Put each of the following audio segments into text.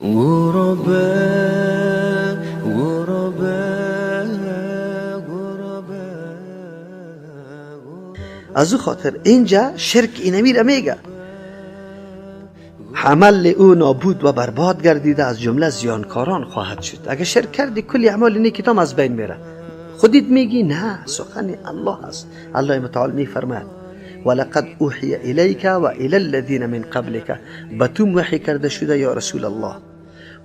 غرباء غرباء غرباء. از او خاطر اینجا شرک اینمی را میگه عمل او نابود و برباد گردیده از جمله زیانکاران خواهد شد. اگه شرک کردی کلی اعمال نیکت هم از بین میره. خودت میگی نه، سخن الله است. الله متعال میفرماید ولقد اوحی الیک و الی الذین من قبلک، به تو وحی کرده شده یا رسول الله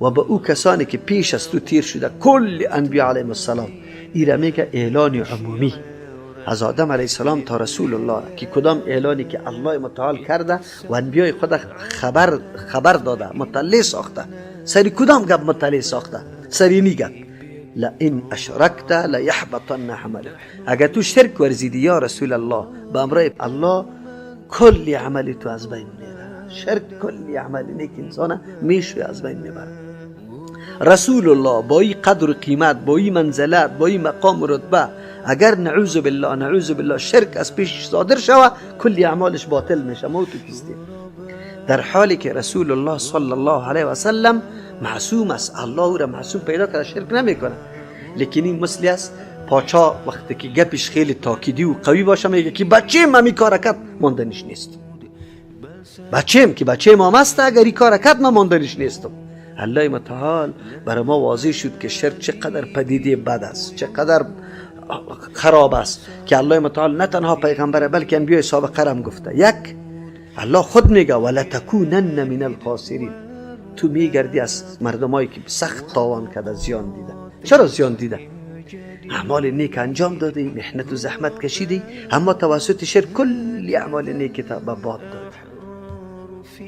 و به او کسانی که پیش از تو تیر شده، کل انبیاء علیهم السلام. ایره میگه اعلان عمومی از آدم علیه السلام تا رسول الله، که کدام اعلانی که الله متعال کرده و انبیای خود خبر داده، مطلع ساخته. سری کدام گپ مطلع ساخته؟ سری نیگه لئن اشرکت لیحبطن عملک، اگر تو شرک ورزیدی یا رسول الله به امر الله، کلی عملی تو از بین میبره. شرک کلی عملی نیک انسان میشه از بین میبره. رسول الله با این قدر و قیمت، با این منزلت، با این مقام و رتبه، اگر نعوذ بالله شرک از پیش صادر شوه، کلی اعمالش باطل میشه. ما تو کیستیم؟ در حالی که رسول الله صلی الله علیه و سلم معصوم است. الله او را معصوم پیدا کرده، شرک نمیکنه. لیکن این مثلی است پاچا وقتی که گپش خیلی تاکیدی و قوی باشه میگه که بچه‌م همی کارکت ماندنیش نیست. بچه‌م هم است، اگر این کارکت من ماندنیش نیستم. الله متعال برای ما واضح شد که شرک چقدر پدیده بد است، چقدر خراب است، که الله متعال نه تنها پیغمبر بلکه انبیاء سابقه هم گفته. یک، الله خود میگه ولا تکونن من الخاسرین، تو میگردی از مردمایی که سخت تاوان کرده، زیان دیده. چرا زیان دیده؟ اعمال نیک انجام دادی، محنت و زحمت کشیدی، اما توسط شرک کلی اعمال نیک تا به باد داد.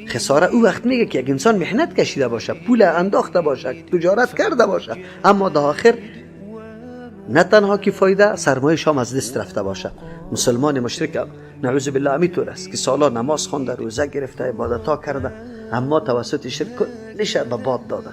خساره او وقت میگه که یک انسان محنت کشیده باشه، پول انداخته باشه، تجارت کرده باشه، اما در آخر نه تنها که فایده، سرمایه شام از دست رفته باشه. مسلمان مشرک نعوذ بالله امیتور است که سالا نماز خونده، روزه گرفته، عبادت ها کرده، اما توسط شرک کلش به باد داده.